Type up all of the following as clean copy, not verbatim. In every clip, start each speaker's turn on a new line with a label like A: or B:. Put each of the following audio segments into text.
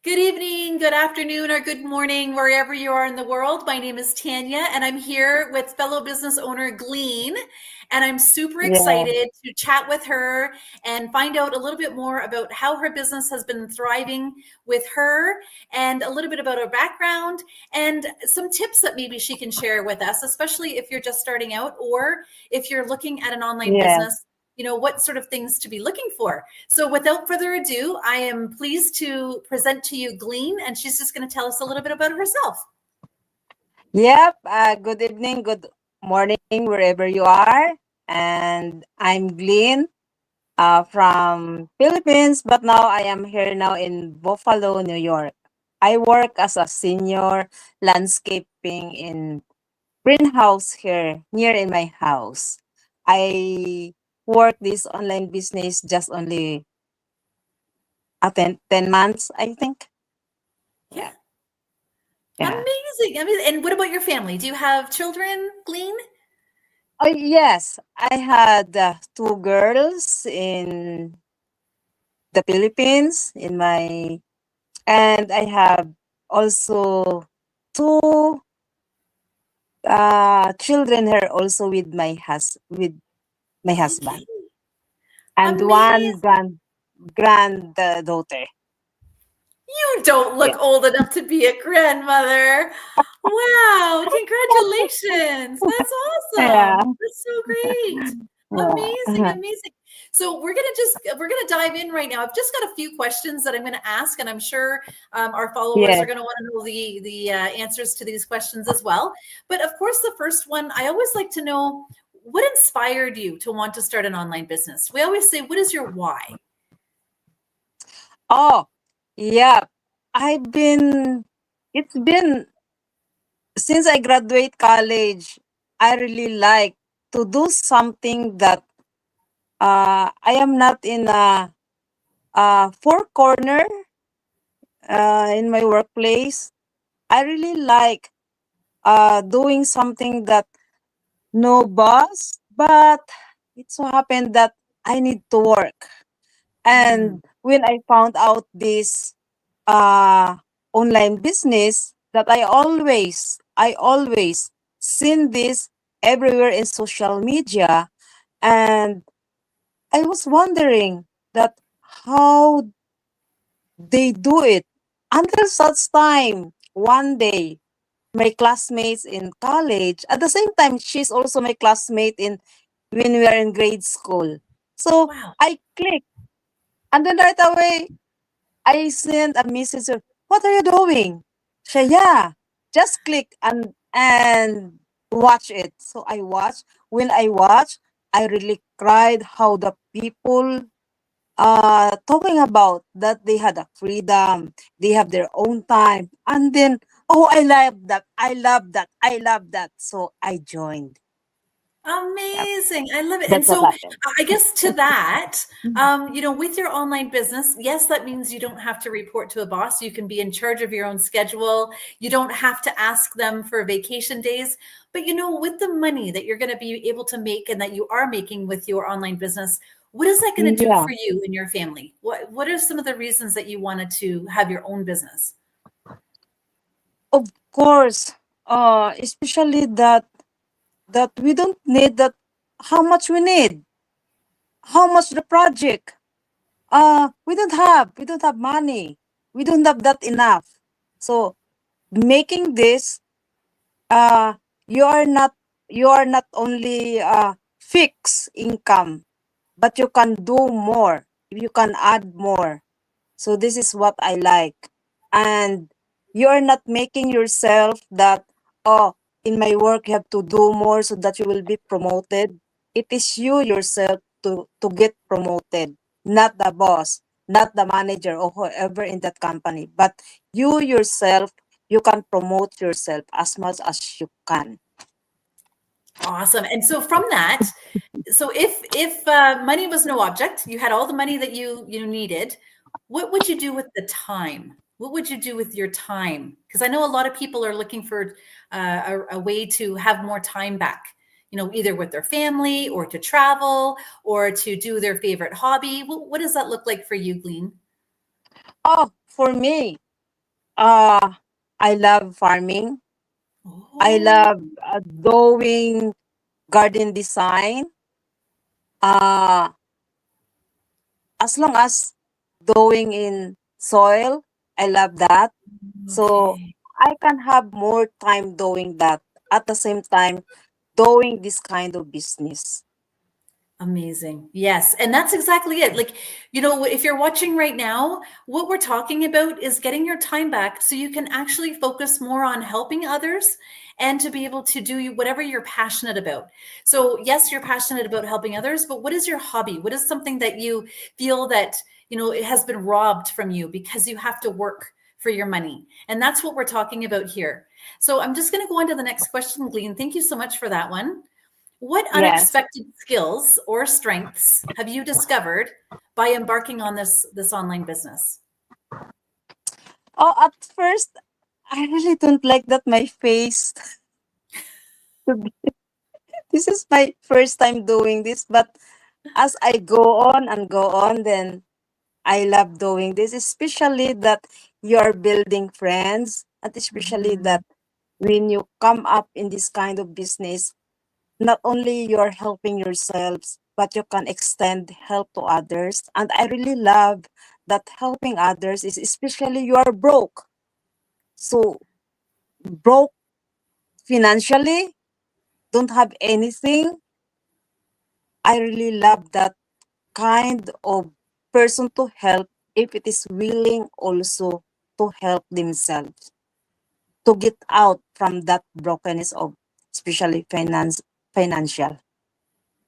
A: Good evening, good afternoon, or good morning, wherever you are in the world. My name is Tanya, and I'm here with fellow business owner Glean. And I'm super
B: Yeah,
A: excited to chat with her and find out a little bit more about how her business has been thriving with her, and a little bit about her background, and some tips that maybe she can share with us, especially if you're just starting out or if you're looking at an online
B: yeah,
A: business. What sort of things to be looking for. So without further ado, I am pleased to present to you Glean, and she's just going to tell us a little bit about herself.
B: yep. Good evening, good morning, wherever you are. And I'm Glean from Philippines, but now I am here now in Buffalo, New York. I work as a senior landscaping in greenhouse here near in my house. I work this online business just only 10 months, I think.
A: Yeah,
B: Yeah.
A: amazing. And what about your family? Do you have children, Glean?
B: Oh, yes. I had two girls in the Philippines and I have also two children here also with my
A: Okay,
B: husband and one
A: amazing.
B: granddaughter.
A: You don't
B: Yeah.
A: look old enough to be a grandmother. Wow, congratulations. That's
B: Yeah.
A: awesome. That's so great.
B: Yeah.
A: Amazing, amazing. So we're gonna dive in right now. I've just got a few questions that I'm gonna ask, and I'm sure our followers are
B: Yes.
A: gonna want to know the answers to these questions as well. But of course, the first one, I always like to know what inspired you to want to start an online business. We always say, what is your why?
B: Oh, yeah. I've been it's been since I graduate college, I really like to do something that I am not in a four corner in my workplace. I really like doing something that no boss, but it so happened that I need to work.
A: Hmm.
B: And when I found out this uh, online business, that I always seen this everywhere in social media, and I was wondering that how they do it until such time one day my classmates in college at the same time she's also my classmate in when we are in grade school, so
A: Wow.
B: I click and then right away I sent a message of, what are you doing? Siya, yeah, just click and watch it. So I watch. When I watch, I really cried how the people talking about that they had a freedom, they have their own time. And then, oh, I love that. I love that. I love that. So I joined. Yep,
A: Amazing. I love it. And
B: that's what
A: so
B: happened.
A: I guess to that, with your online business, yes, that means you don't have to report to a boss. You can be in charge of your own schedule. You don't have to ask them for vacation days. But with the money that you're going to be able to make and that you are making with your online business, what is that going to do
B: Yeah,
A: for you and your family? What are some of the reasons that you wanted to have your own business?
B: of course. Especially that we don't need that how much we need, how much the project. We don't have money. We don't have that enough. So making this, uh you are not you are not only fixed income, but you can do more. You can add more. So this is what I like. And you are not making yourself that, oh, in my work you have to do more so that you will be promoted. It is you yourself to get promoted, not the boss, not the manager or whoever in that company, but you yourself, you can promote yourself as much as you can.
A: Awesome. And so from that, so if money was no object, you had all the money that you needed, what would you do with the time? What would you do with your time? Because I know a lot of people are looking for a way to have more time back, either with their family or to travel or to do their favorite hobby. What does that look like for you, Glean?
B: Oh, for me. Uh, I love farming. I
A: Oh,
B: love doing garden design. Uh, as long as doing in soil, I love that. So
A: okay.
B: I can have more time doing that at the same time doing this kind of business.
A: Amazing. Yes. And that's exactly it. Like, if you're watching right now, what we're talking about is getting your time back so you can actually focus more on helping others and to be able to do whatever you're passionate about. So, yes, you're passionate about helping others, but what is your hobby? What is something that you feel that, it has been robbed from you because you have to work for your money? And that's what we're talking about here. So, I'm just going to go on to the next question, Glean. Thank you so much for that one. What
B: Yes.
A: unexpected skills or strengths have you discovered by embarking on this online business?
B: Oh, at first, I really don't like that my face. This is my first time doing this, but as I go on and go on, then I love doing this, especially that you're building friends, and especially
A: Mhm.
B: that when you come up in this kind of business, not only you're helping yourselves, but you can extend help to others. And I really love that helping others is especially you are broke. So broke financially, don't have anything. I really love that kind of person to help if it is willing also to help themselves to get out from that brokenness of especially financial.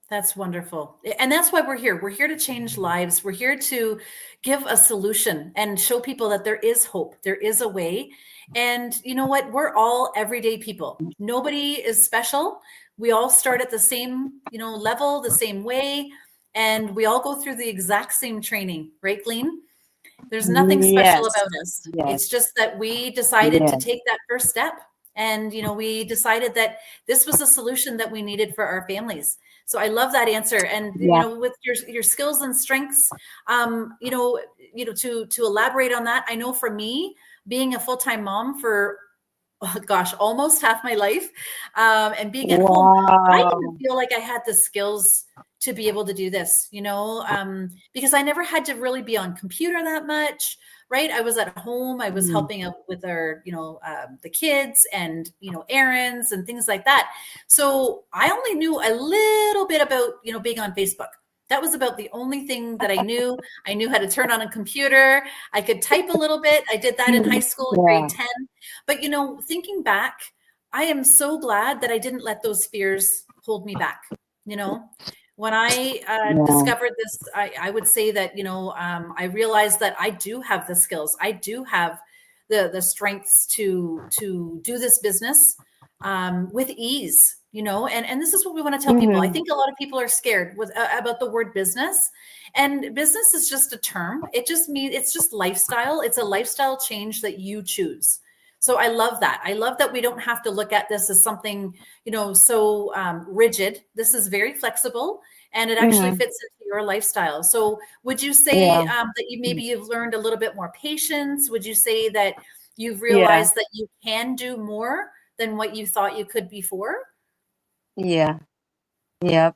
A: That's wonderful. And that's why we're here. We're here to change lives. We're here to give a solution and show people that there is hope. There is a way. And you know what? We're all everyday people. Nobody is special. We all start at the same, level, the same way, and we all go through the exact same training, right, Glean? There's nothing special
B: Yes,
A: about us.
B: yes,
A: It's just that we decided to
B: yes,
A: take that first step. And, we decided that this was a solution that we needed for our families. So I love that answer. And,
B: yeah.
A: with your skills and strengths, to elaborate on that, I know for me, being a full-time mom for, oh gosh, almost half my life, and being at home, I didn't
B: Wow.
A: feel like I had the skills to be able to do this, because I never had to really be on computer that much, right? I was at home, I was
B: Mm.
A: helping out with our, the kids and, errands and things like that. So I only knew a little bit about, being on Facebook. That was about the only thing that I knew. I knew how to turn on a computer. I could type a little bit. I did that in high school in grade
B: Yeah,
A: 10. But thinking back, I am so glad that I didn't let those fears hold me back. You know, when I
B: yeah.
A: discovered this, I would say that I realized that I do have the skills. I do have the strengths to do this business with ease. And this is what we want to tell people. I
B: Mhm.
A: think a lot of people are scared about the word business, and business is just a term. It just means it's just lifestyle. It's a lifestyle change that you choose. So I love that. I love that we don't have to look at this as something, so rigid. This is very flexible and it actually
B: Mhm.
A: fits into your lifestyle. So would you say
B: Yeah,
A: that you've learned a little bit more patience? Would you say that you've
B: yeah,
A: realized that you can do more than what you thought you could before?
B: yeah, yep,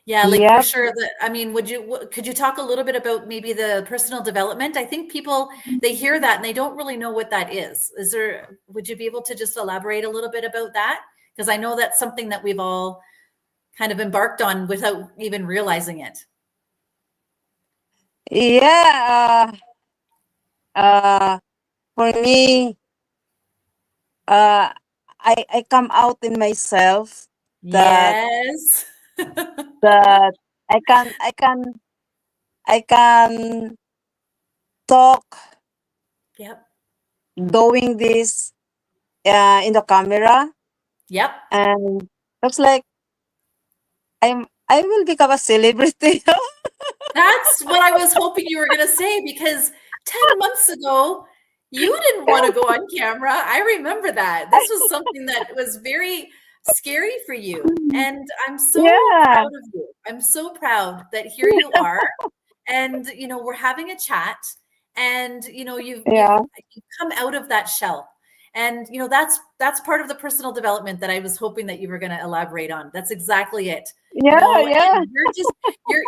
A: Yeah, like for
B: yep.
A: sure. I mean, could you talk a little bit about maybe the personal development? I think people, they hear that and they don't really know what that is. Would you be able to just elaborate a little bit about that? Because I know that's something that we've all kind of embarked on without even realizing it.
B: Yeah, for me, uh, I come out in myself that
A: Yes.
B: that I can talk
A: Yep.
B: doing this in the camera,
A: Yep.
B: and looks like I will become a celebrity.
A: That's what I was hoping you were going to say because 10 months ago, you didn't want to go on camera. I remember that. This was something that was very scary for you. And I'm so
B: Yeah.
A: proud of you. I'm so proud that here you are and we're having a chat and you've
B: Yeah.
A: you've come out of that shell. And that's part of the personal development that I was hoping that you were going to elaborate on. That's exactly it.
B: Yeah. Yeah.
A: And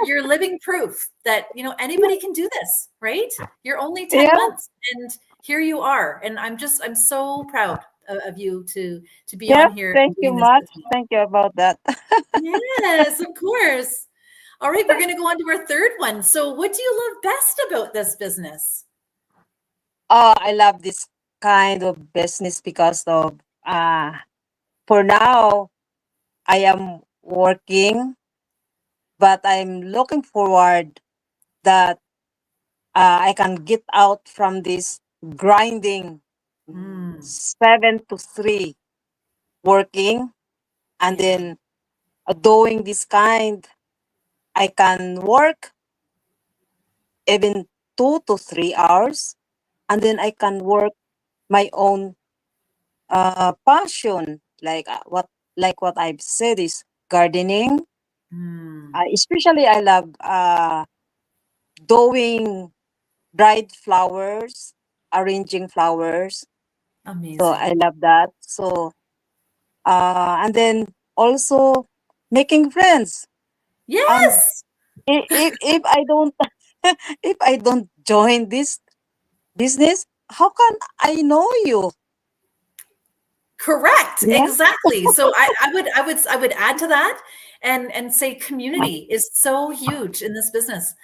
A: you're living proof that anybody can do this, right? You're only 10
B: Yeah.
A: months and here you are. And I'm so proud of you to be
B: Yeah.
A: on here and
B: Thank you
A: doing this
B: much.
A: with me.
B: Thank you about that.
A: Yes, of course. All right, we're going to go on to our third one. So, what do you love best about this business?
B: Oh, I love this kind of business because of for now I am working, but I'm looking forward that I can get out from this grinding
A: Mm,
B: 7 to 3 working, and
A: yeah.
B: then doing this kind I can work even 2 to 3 hours, and then I can work my own passion, like what I've said is gardening.
A: Mm,
B: Especially I love doing dried flowers, arranging flowers. So I
A: amazing.
B: love that. So and then also making friends. And
A: Yes.
B: if I don't if I don't join this business, how can I know you?
A: Correct.
B: Yeah.
A: Exactly. So I would add to that and say community is so huge in this business.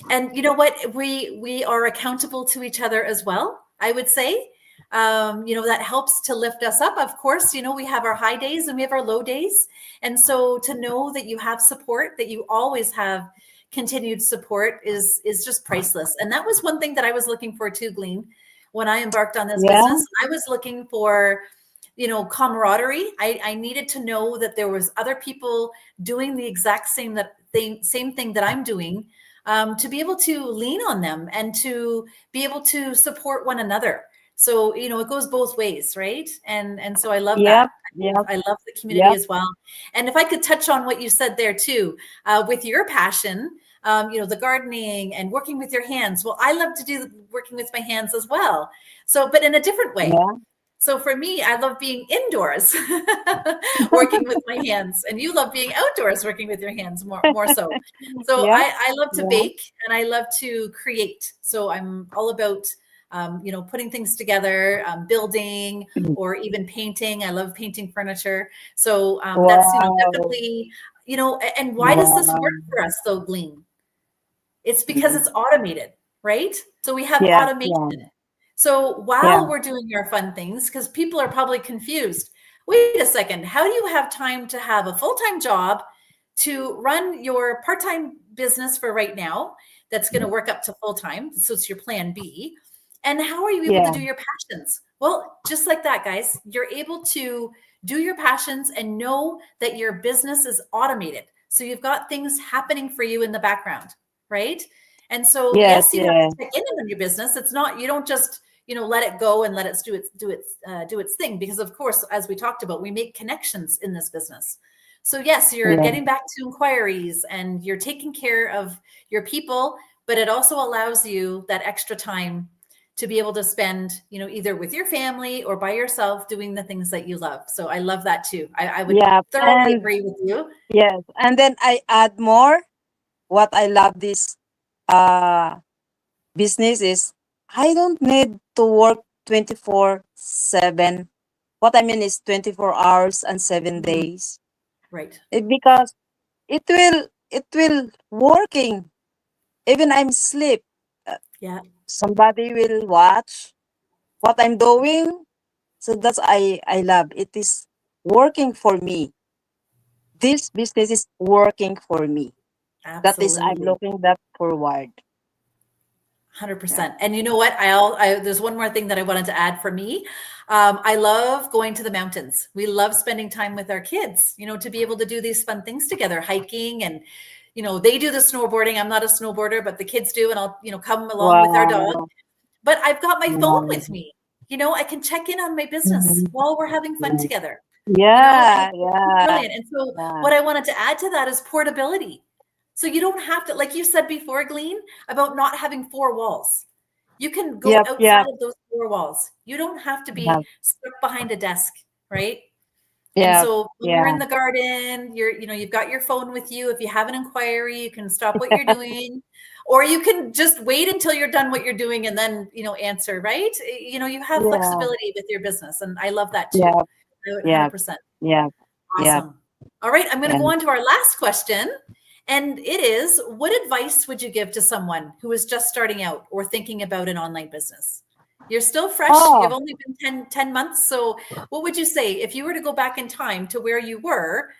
A: And you know what? We are accountable to each other as well, I would say. That helps to lift us up. Of course, we have our high days and we have our low days. And so to know that you have support, that you always have continued support is just priceless. And that was one thing that I was looking for too, Glean. When I embarked on this
B: Yeah.
A: business, I was looking for camaraderie. I needed to know that there was other people doing the exact same thing that I'm doing, to be able to lean on them and to be able to support one another. So it goes both ways, right? And so I love that.
B: Yep. Yep.
A: I love the community
B: Yep.
A: as well. And if I could touch on what you said there too, with your passion, the gardening and working with your hands. Well, I love to do working with my hands as well. So, but in a different way.
B: Yeah.
A: So for me, I love being indoors, working with my hands, and you love being outdoors, working with your hands more so. So
B: Yeah.
A: I love to
B: Yeah.
A: bake and I love to create. So I'm all about putting things together, building,
B: Mm.
A: or even painting. I love painting furniture. So that's
B: Wow.
A: definitely And why does this
B: Wow.
A: work for us though, Glean? It's because
B: Mhm.
A: it's automated, right? So we have
B: Yes. Yeah.
A: automation. So
B: Yeah.
A: while we're doing our fun things, because people are probably confused, wait a second, how do you have time to have a full-time job to run your part-time business for right now that's going to work up to full-time? So it's your plan B. And how are you able to
B: Yeah.
A: do your passions? Well, just like that, guys, you're able to do your passions and know that your business is automated. So you've got things happening for you in the background, right? And so,
B: Yes.
A: yes, you have
B: Yeah.
A: to check in on your business. It's not, you don't just, let it go and let it do its thing. Because of course, as we talked about, we make connections in this business. So yes, you're
B: Yeah.
A: getting back to inquiries and you're taking care of your people, but it also allows you that extra time to be able to spend, either with your family or by yourself doing the things that you love. So I love that too. I would
B: Yeah.
A: thoroughly
B: And
A: agree with you.
B: yes. And then I add more. What I love this uh business is I don't need to work 24/7. What I mean is 24 hours and 7
A: Mm,
B: days.
A: right.
B: Because it will working even I'm sleep. uh,
A: Yeah,
B: Somebody will watch what I'm doing. So that's I love. It is working for me. This business is working for me. That is I'm
A: absolutely.
B: looking that forward. Yeah.
A: 100%. And you know what? There's one more thing that I wanted to add for me. I love going to the mountains. We love spending time with our kids, to be able to do these fun things together, hiking and, they do the snowboarding. I'm not a snowboarder, but the kids do. And I'll, come along with our dog.
B: Wow.
A: But I've got my phone
B: Wow.
A: with me. I can check in on my business
B: Mhm.
A: while we're having fun
B: Yeah.
A: together, and
B: Yeah.
A: it's
B: Yeah.
A: brilliant. And so
B: Yeah.
A: what I wanted to add to that is portability. So you don't have to, like you said before, Glean, about not having four walls. You can go
B: Yep,
A: outside
B: yep,
A: of those four walls. You don't have to
B: yep,
A: be stuck behind a desk, right? And
B: yep,
A: so when you're
B: yeah,
A: in the garden, you've got your phone with you. If you have an inquiry, you can stop what you're doing, or you can just wait until you're done what you're doing and then, answer, right? You have
B: yeah,
A: flexibility with your business. And I love that too.
B: yep,
A: I would
B: yep,
A: 100%.
B: yep, yep,
A: Awesome. All right. I'm going to
B: yeah.
A: go on to our last question. And it is, what advice would you give to someone who is just starting out or thinking about an online business? You're still fresh. You've
B: Oh,
A: only been 10 months. So what would you say if you were to go back in time to where you were?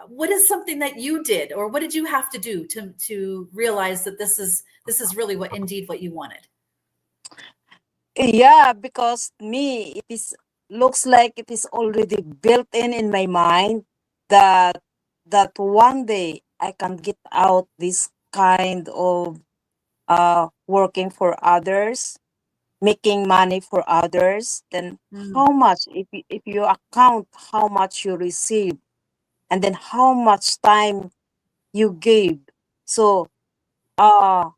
A: What is something that you did, or what did you have to do to realize that this is really what you wanted?
B: yeah, because me, it is looks like it is already built in my mind that one day I can get out this kind of working for others, making money for others. Then
A: Mm,
B: how much, if you account how much you receive, and then how much time you gave. So uh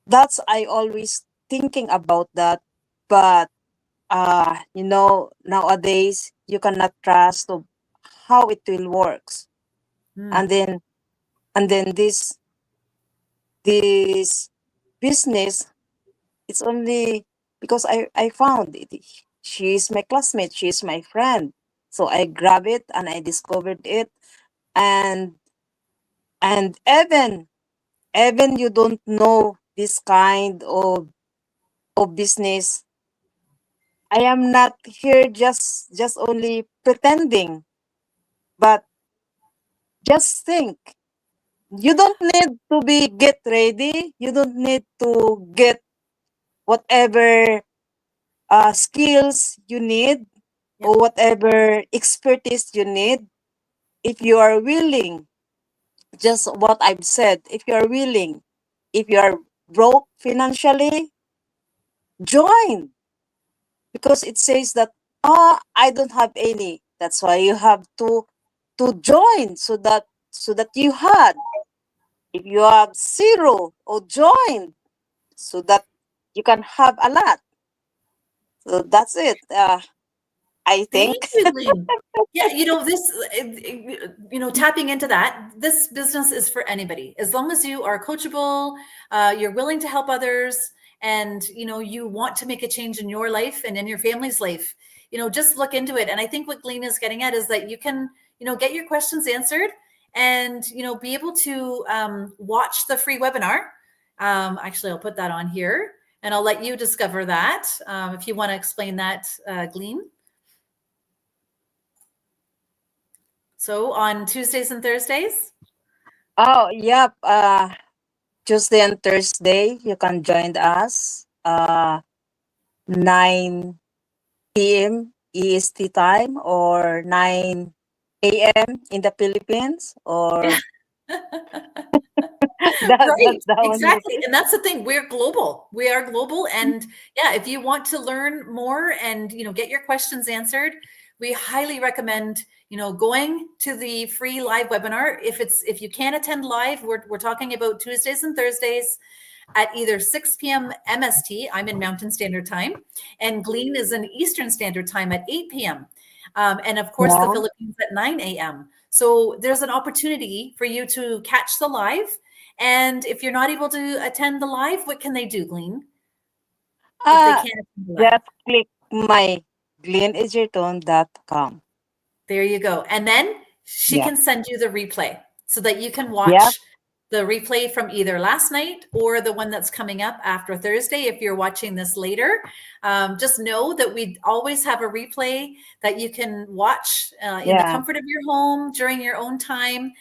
B: that's I always thinking about that. But nowadays you cannot trust of how it will works.
A: mm,
B: And then this business, it's only because I found it. She is my classmate, she is my friend. So I grab it and I discovered it. and and even you don't know this kind of business. I am not here just only pretending, but just think. You don't need to be get ready. You don't need to get whatever skills you need
A: yep.
B: or whatever expertise you need. If you are willing, just what I've said, if you are willing, if you are broke financially, join, because it says that I don't have any. That's why you have to join, so that you had. If you have zero, or join, so that you can have a lot. So that's it. I
A: Thank
B: think.
A: you, Glean. Yeah, tapping into that, this business is for anybody. As long as you are coachable, you're willing to help others, and you want to make a change in your life and in your family's life. Just look into it. And I think what Glean is getting at is that you can, get your questions answered, and be able to watch the free webinar. Actually, I'll put that on here, and I'll let you discover that if you want to explain that, Glean. So on Tuesdays and Thursdays?
B: Oh, yep. Tuesday and Thursday, you can join us. 9 p.m. EST time, or 9 a.m. in the Philippines, or
A: Right,
B: that's the only.
A: exactly. And that's the thing. We're global. We are global. And yeah, if you want to learn more and get your questions answered, we highly recommend going to the free live webinar. If you can't attend live, we're talking about Tuesdays and Thursdays at either 6 p.m. MST. I'm in Mountain Standard Time, and Glean is in Eastern Standard Time at 8 p.m. And of course, the
B: Yeah.
A: Philippines at 9 a.m. So there's an opportunity for you to catch the live. And if you're not able to attend the live, what can they do, Glean? If they
B: Uh,
A: can't attend the live?
B: just click my gleaneducator.com.
A: There you go. And then she
B: Yeah.
A: can send you the replay so that you can
B: Yeah.
A: watch the replay from either last night or the one that's coming up after Thursday. If you're watching this later, just know that we always have a replay that you can watch in the
B: Yeah.
A: comfort of your home during your own time.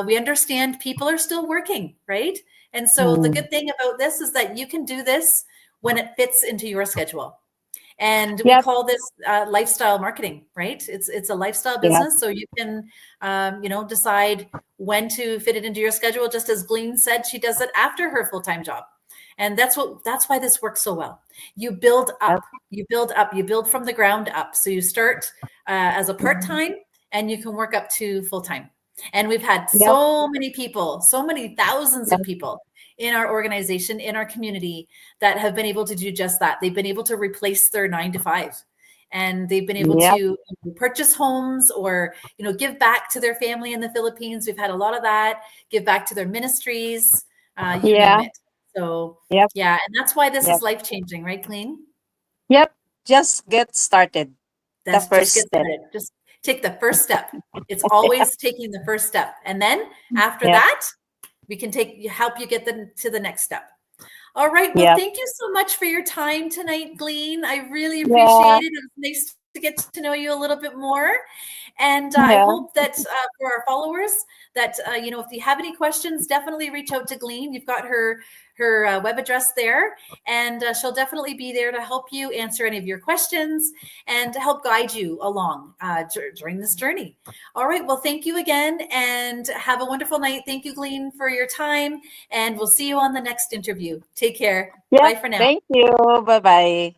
A: We understand people are still working, right? And so the
B: Mm.
A: good thing about this is that you can do this when it fits into your schedule. And we
B: Yep.
A: call this lifestyle marketing, right? It's a lifestyle
B: Yep.
A: business, so you can decide when to fit it into your schedule. Just as Glean said, she does it after her full-time job, and that's why this works so well. You build
B: Yep.
A: up, you build from the ground up. So you start as a part-time, and you can work up to full-time. And we've had
B: Yep.
A: so many people, so many thousands
B: Yep.
A: of people in our organization, in our community, that have been able to do just that. They've been able to replace their 9 to 5, and they've been able
B: Yep.
A: to purchase homes, or give back to their family in the Philippines. We've had a lot of that. Give back to their ministries, you name
B: Yeah.
A: it. So
B: Yep.
A: yeah, and that's why this
B: Yep.
A: is life changing, right, Glean?
B: Yep. Just get started. The
A: That's
B: first
A: just get
B: step.
A: started. Just take the first step. It's always taking the first step, and then after
B: Yep.
A: that, we can help you get to the next step. All right. Well,
B: Yep.
A: thank you so much for your time tonight, Glean. I really
B: Yeah.
A: appreciate it. It was nice to get to know you a little bit more. And I
B: Yeah.
A: hope that for our followers, that if you have any questions, definitely reach out to Glean. You've got her web address there, and she'll definitely be there to help you answer any of your questions and to help guide you along during this journey. All right. Well, thank you again, and have a wonderful night. Thank you, Glean, for your time, and we'll see you on the next interview. Take care.
B: Yeah.
A: Bye for now.
B: Thank you. Bye-bye.